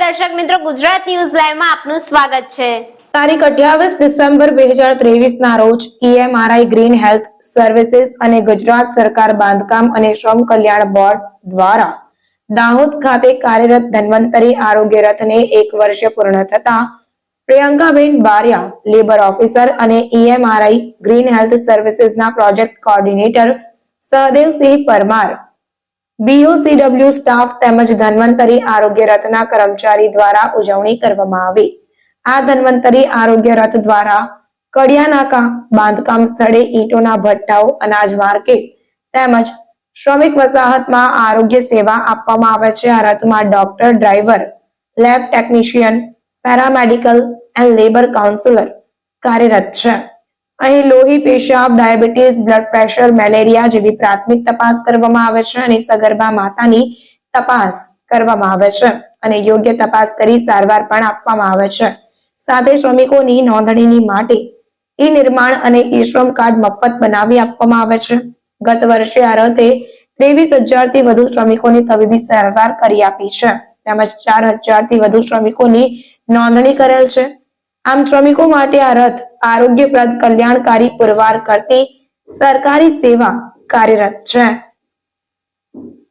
દર્શક મિત્રો, ગુજરાત ન્યૂઝ લાઈવમાં આપનું સ્વાગત છે। તારીખ 28 ડિસેમ્બર 2023 ના રોજ EMRI ગ્રીન હેલ્થ સર્વિસીસ અને ગુજરાત સરકાર બાંધકામ અને શ્રમ કલ્યાણ બોર્ડ દ્વારા દાહોદ ખાતે કાર્યરત ધન્વંતરી આરોગ્ય રથને 1 વર્ષ પૂર્ણ થતા પ્રિયંકાબેન બારિયા, લેબર ઓફિસર અને EMRI ગ્રીન હેલ્થ સર્વિસીસના project coordinator Sahdevsinh Parmar, BOCW staff તેમજ ધન્વંતરી આરોગ્ય રથના કર્મચારી દ્વારા ઉજવણી કરવામાં આવી। આ ધન્વંતરી આરોગ્ય રથ દ્વારા કડિયાનાકા બાંધકામ સ્થળે ઈંટોના ભઠ્ઠાઓ, અનાજ માર્કેટ તેમજ શ્રમિક વસાહતમાં આરોગ્ય સેવા આપવામાં આવે છે। આ રથમાં doctor, driver, lab technician, paramedical and labour counsellor કાર્યરત છે। અહીં લોહી, પેશાબ, ડાયાબિટીસ, બ્લડ પ્રેશર, મેલેરિયા જેવી પ્રાથમિક તપાસ કરવામાં આવે છે અને સગર્ભા માતાની તપાસ કરવામાં આવે છે અને યોગ્ય તપાસ કરી સારવાર પણ આપવામાં આવે છે। સાથે શ્રમિકોની નોંધણીની માટે નિર્માણ અને શ્રમ કાર્ડ મફત બનાવી આપવામાં આવે છે। ગત વર્ષે આ રથે 23,000 થી વધુ શ્રમિકોની તબીબી સારવાર કરી આપી છે તેમજ 4,000 થી વધુ શ્રમિકોની નોંધણી કરેલ છે। આમ શ્રમિકો માટે આ રથ આરોગ્યપ્રદ, કલ્યાણકારી, પુરવાર કરતી સરકારી સેવા કાર્યરત છે।